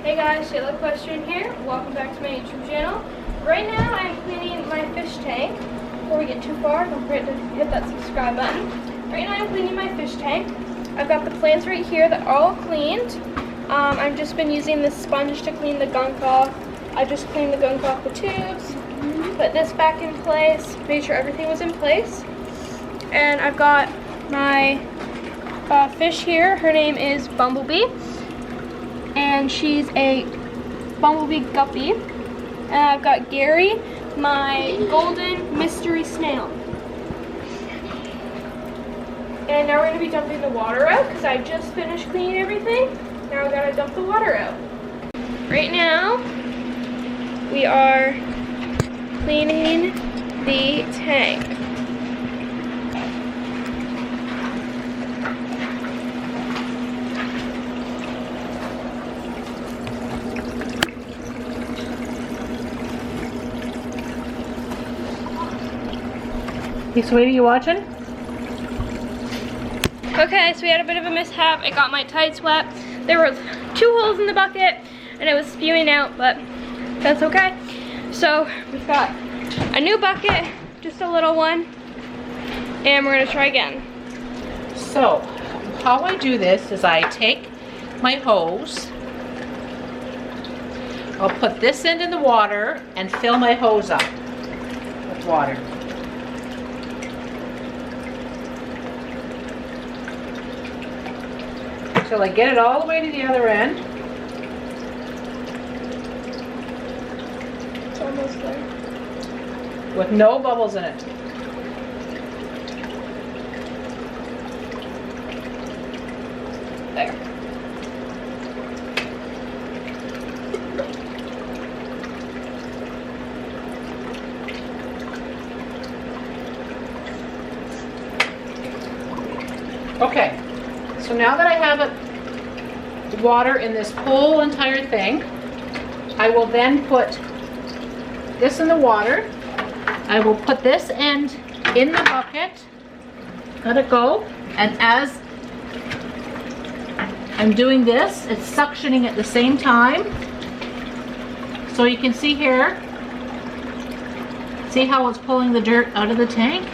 Hey guys, Equestrian here. Welcome back to my YouTube channel. Right now I'm cleaning my fish tank. Before we get too far, don't forget to hit that subscribe button. Right now I'm cleaning my fish tank. I've got the plants right here that are all cleaned. I've just been using this sponge to clean the gunk off. I just cleaned the gunk off the tubes, put this back in place, made sure everything was in place. And I've got my fish here. Her name is Bumblebee. And she's a bumblebee guppy. And I've got Gary, my golden mystery snail. And now we're going to be dumping the water out because I just finished cleaning everything. Now we got to dump the water out. Right now, we are cleaning the tank. Hey, sweetie, you watching? Okay, so we had a bit of a mishap. I got my tights wet. There were 2 holes in the bucket and it was spewing out, but that's okay. So we've got a new bucket, just a little one, and we're gonna try again. So, how I do this is I take my hose, I'll put this end in the water and fill my hose up with water. Till I get it all the way to the other end. It's almost there. With no bubbles in it. There. Okay, so now that I have water in this whole entire thing, I will then put this in the water. I will put this end in the bucket, let it go, and as I'm doing this, it's suctioning at the same time. So you can see here, see how it's pulling the dirt out of the tank?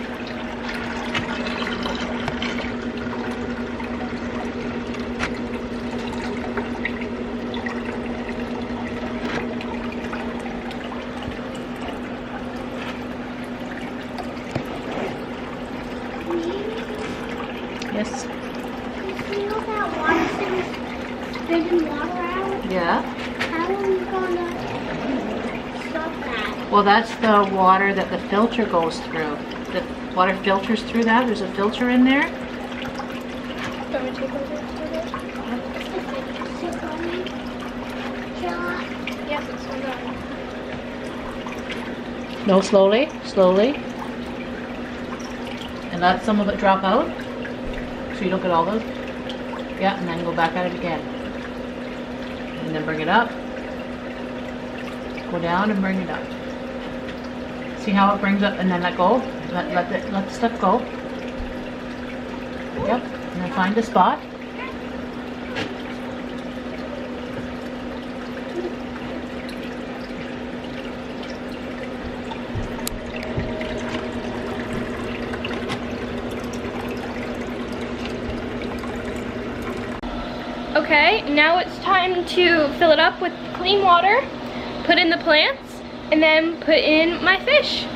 Yes. You know that water thing spitting water out? Yeah. How are we gonna stop that? Well, that's the water that the filter goes through. The water filters through that. There's a filter in there. Do you want me to take over? Yes, it's still going. No, slowly, slowly. And let some of it drop out. So you don't get all those. Yeah, and then go back at it again. And then bring it up. Go down and bring it up. See how it brings up and then let go? Let the stuff go. Yep. And then find a spot. Okay, now it's time to fill it up with clean water, put in the plants, and then put in my fish.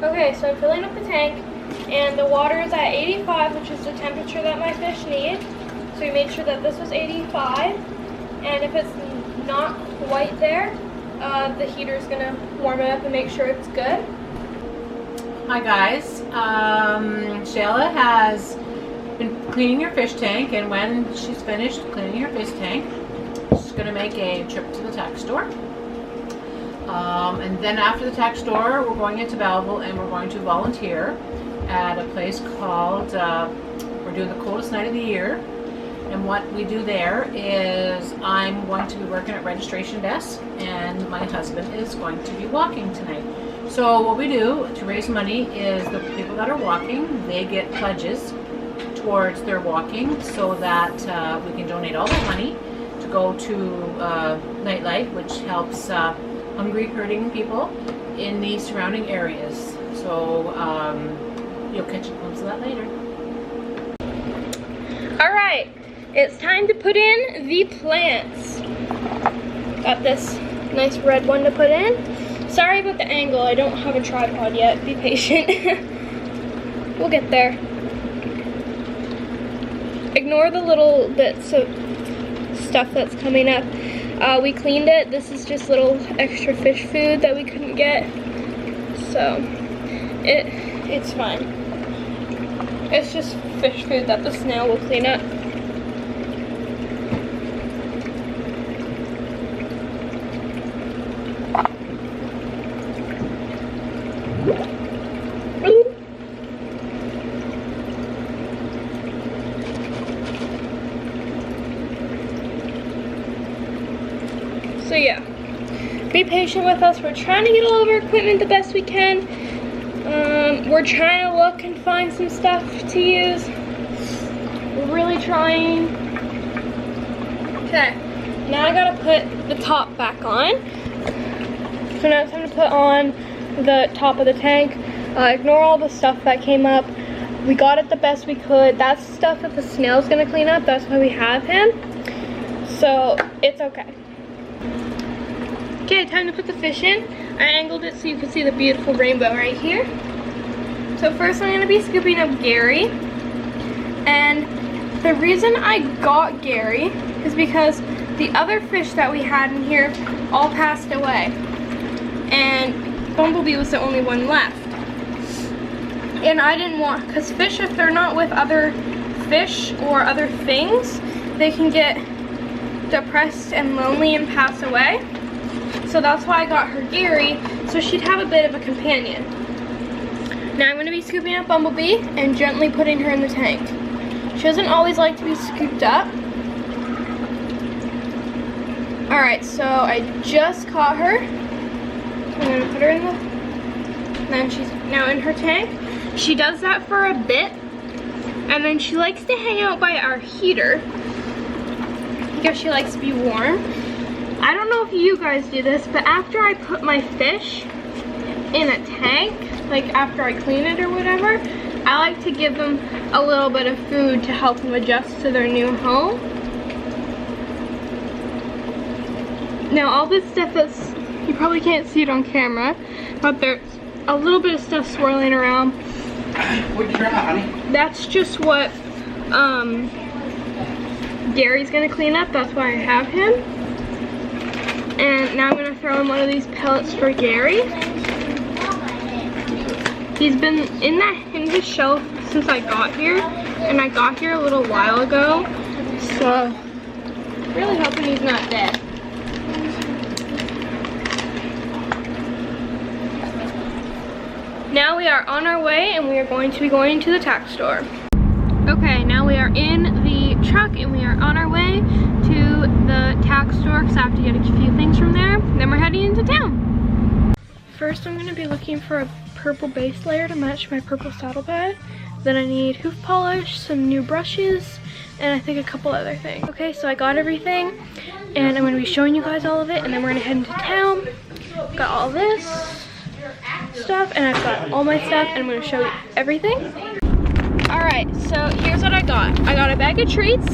Okay, so I'm filling up the tank, and the water is at 85, which is the temperature that my fish need. So we made sure that this was 85, and if it's not quite there, the heater is gonna warm it up and make sure it's good. Hi guys, Shayla has been cleaning her fish tank, and when she's finished cleaning her fish tank, she's going to make a trip to the tack store. And then after the tack store, we're going into Belleville and we're going to volunteer at a place called, we're doing the coldest night of the year. And what we do there is I'm going to be working at registration desk and my husband is going to be walking tonight. So what we do to raise money is the people that are walking, they get pledges towards their walking so that we can donate all that money to go to Nightlight, which helps hungry, hurting people in the surrounding areas. So you'll catch a glimpse of that later. All right, it's time to put in the plants. Got this nice red one to put in. Sorry about the angle, I don't have a tripod yet, be patient. We'll get there. Ignore the little bits of stuff that's coming up. We cleaned it. This is just little extra fish food that we couldn't get. So, it's fine. It's just fish food that the snail will clean up. So yeah, be patient with us. We're trying to get all of our equipment the best we can. We're trying to look and find some stuff to use. We're really trying. Okay, now I gotta put the top back on. So now it's time to put on the top of the tank. Ignore all the stuff that came up. We got it the best we could. That's stuff that the snail's gonna clean up. That's why we have him. So it's okay. Okay, time to put the fish in. I angled it so you can see the beautiful rainbow right here. So first I'm going to be scooping up Gary. And the reason I got Gary is because the other fish that we had in here all passed away. And Bumblebee was the only one left. And I didn't want, because fish, if they're not with other fish or other things, they can get depressed and lonely and pass away. So that's why I got her Gary, so she'd have a bit of a companion. Now I'm going to be scooping up Bumblebee and gently putting her in the tank. She doesn't always like to be scooped up. Alright, so I just caught her. I'm going to put her in the... And then she's now in her tank. She does that for a bit, and then she likes to hang out by our heater because she likes to be warm. I don't know if you guys do this, but after I put my fish in a tank, like after I clean it or whatever, I like to give them a little bit of food to help them adjust to their new home. Now all this stuff that's, you probably can't see it on camera, but there's a little bit of stuff swirling around. What'd you try, honey? That's just what Gary's gonna clean up, that's why I have him. And now I'm going to throw in one of these pellets for Gary. He's been in his shelf since I got here, and I got here a little while ago, so really hoping he's not dead. Now we are on our way, and we are going to be going to the tack store. Okay, now we are in the truck and we are on our way to the tack store because I have to get a few things from there. Then we're heading into town. First I'm going to be looking for a purple base layer to match my purple saddlebag. Then I need hoof polish, some new brushes, and I think a couple other things. Okay, so I got everything and I'm going to be showing you guys all of it, and then we're going to head into town. Got all this stuff and I've got all my stuff and I'm going to show you everything. Alright, so here's what I got. I got a bag of treats.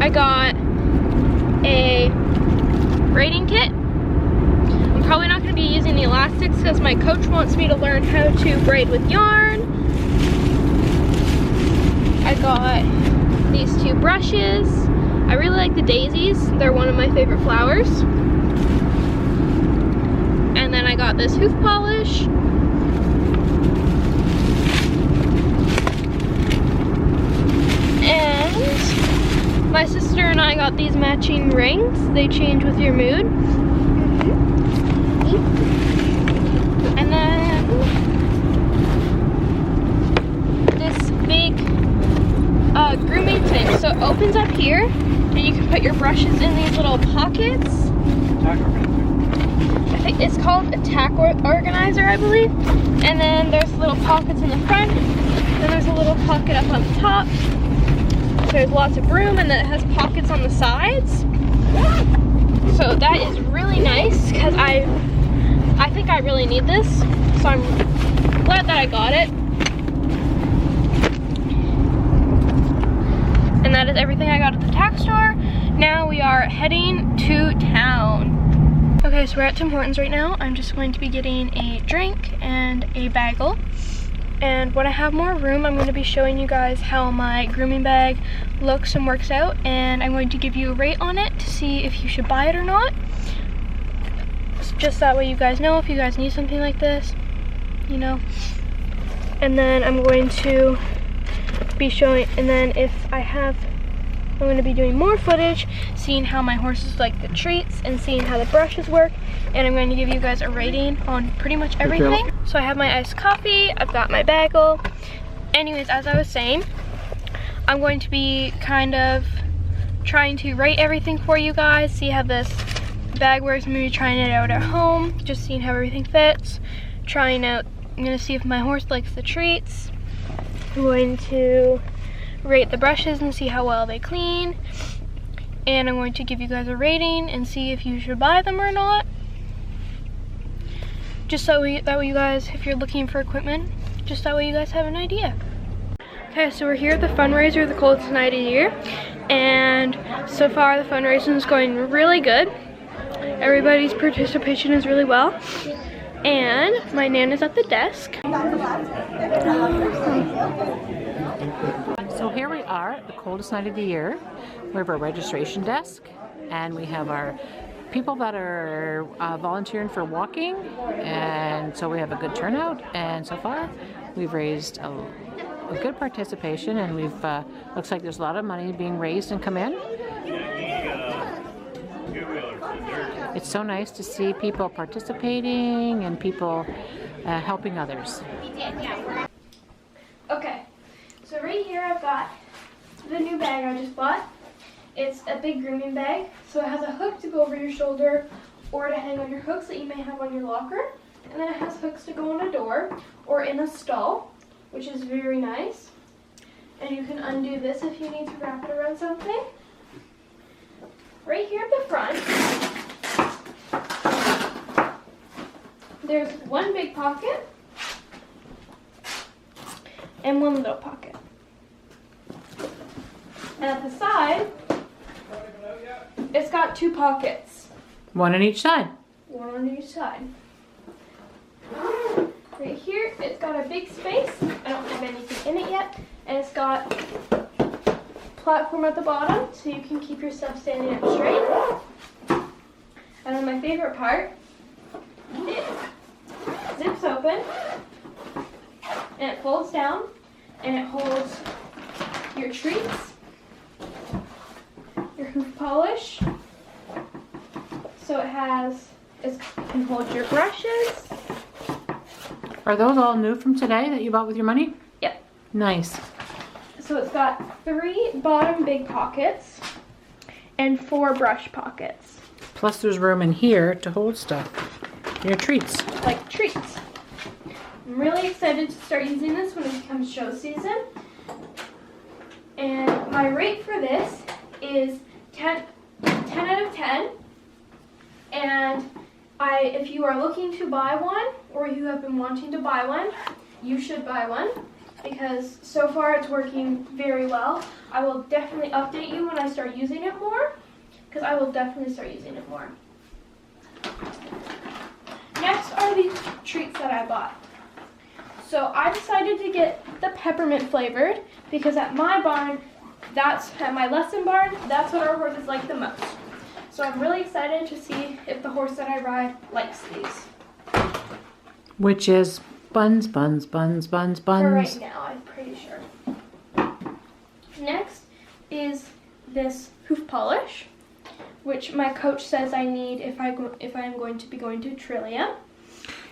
I got a braiding kit. I'm probably not going to be using the elastics because my coach wants me to learn how to braid with yarn. I got these two brushes. I really like the daisies. They're one of my favorite flowers. And then I got this hoof polish. And my sister and I got these matching rings. They change with your mood. And then this big grooming thing. So it opens up here and you can put your brushes in these little pockets. I think it's called a tack organizer, I believe. And then there's little pockets in the front. Then there's a little pocket up on top. there's lots of room, and then it has pockets on the sides. So that is really nice because I think I really need this. So I'm glad that I got it. And that is everything I got at the tack store. Now we are heading to town. Okay, so we're at Tim Hortons right now. I'm just going to be getting a drink and a bagel. And when I have more room, I'm going to be showing you guys how my grooming bag looks and works out. And I'm going to give you a rate on it to see if you should buy it or not. Just that way you guys know if you guys need something like this, you know. And then I'm going to be showing, and then if I have, I'm going to be doing more footage, seeing how my horses like the treats and seeing how the brushes work. And I'm going to give you guys a rating on pretty much everything. So I have my iced coffee, I've got my bagel. Anyways, as I was saying, I'm going to be kind of trying to rate everything for you guys, see how this bag works. I'm going to be trying it out at home, just seeing how everything fits. I'm going to see if my horse likes the treats. I'm going to rate the brushes and see how well they clean. And I'm going to give you guys a rating and see if you should buy them or not. Just that way you guys, if you're looking for equipment, just that way you guys have an idea. Okay, so we're here at the fundraiser, the coldest night of the year. And so far the fundraising is going really good. Everybody's participation is really well. And my nan is at the desk. So here we are, the coldest night of the year. We have our registration desk, and we have our people that are volunteering for walking, and so we have a good turnout. And so far, we've raised a good participation, and we've looks like there's a lot of money being raised and come in. It's so nice to see people participating and people helping others. Okay, so right here I've got the new bag I just bought. It's a big grooming bag, so it has a hook to go over your shoulder or to hang on your hooks that you may have on your locker. And then it has hooks to go on a door or in a stall, which is very nice. And you can undo this if you need to wrap it around something. Right here at the front, there's one big pocket and one little pocket. And at the side, it's got two pockets. One on each side. One on each side. Right here, it's got a big space. I don't have anything in it yet. And it's got platform at the bottom, so you can keep your stuff standing up straight. And then my favorite part, it zips open, and it folds down, and it holds your treats, your hoof polish. So it can hold your brushes. Are those all new from today that you bought with your money? Yep. Nice. So it's got 3 bottom big pockets and 4 brush pockets. Plus there's room in here to hold stuff. Your treats. Like treats. I'm really excited to start using this when it becomes show season. And my rate for this is 10 out of 10. And if you are looking to buy one, or you have been wanting to buy one, you should buy one, because so far it's working very well. I will definitely update you when I start using it more, because I will definitely start using it more. Next are the treats that I bought. So I decided to get the peppermint flavored, because at my barn, at my lesson barn, that's what our horses like the most. So I'm really excited to see if the horse that I ride likes these. Which is buns, buns, buns, buns, buns. For right now, I'm pretty sure. Next is this hoof polish, which my coach says I need if I am going to be going to Trillium.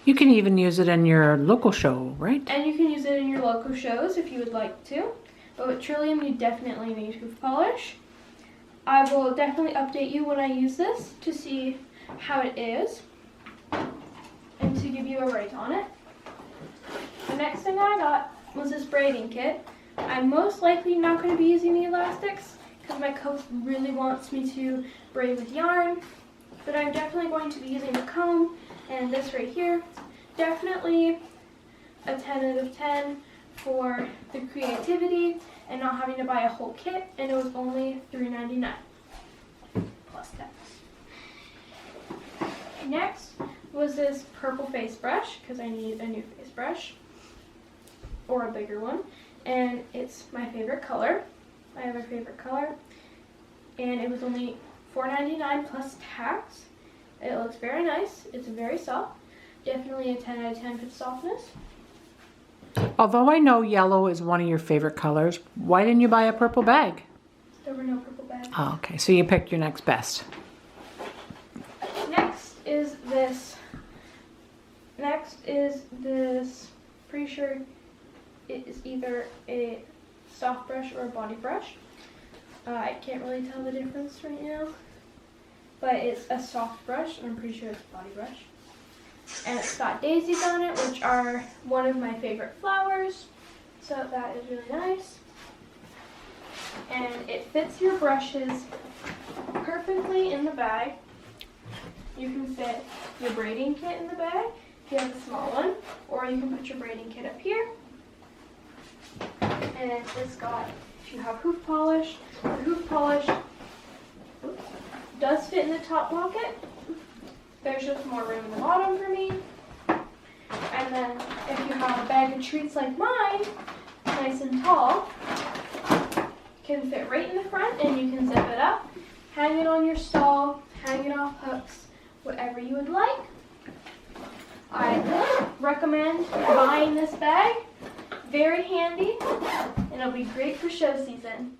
You can even use it in your local show, right? And you can use it in your local shows if you would like to. But with Trillium, you definitely need hoof polish. I will definitely update you when I use this to see how it is and to give you a rate on it. The next thing I got was this braiding kit, I'm most likely not going to be using the elastics because my coach really wants me to braid with yarn, but I'm definitely going to be using the comb and this right here. Definitely a 10 out of 10 for the creativity and not having to buy a whole kit, and it was only $3.99 plus tax. Next was this purple face brush because I need a new face brush or a bigger one, and it's my favorite color. I have a favorite color, and it was only $4.99 plus tax. It looks very nice. It's very soft. Definitely a 10 out of 10 for the softness. Although I know yellow is one of your favorite colors, why didn't you buy a purple bag? There were no purple bags. Oh, okay, so you picked your next best. Next is this. Pretty sure it is either a soft brush or a body brush. I can't really tell the difference right now, but it's a soft brush, and I'm pretty sure it's a body brush. And it's got daisies on it, which are one of my favorite flowers, so that is really nice. And it fits your brushes perfectly in the bag. You can fit your braiding kit in the bag if you have a small one, or you can put your braiding kit up here. And it's got, if you have hoof polish, the hoof polish does fit in the top pocket. There's just more room in the bottom for me. And then if you have a bag of treats like mine, nice and tall, it can fit right in the front, and you can zip it up, hang it on your stall, hang it off hooks, whatever you would like. I recommend buying this bag. Very handy, and it'll be great for show season.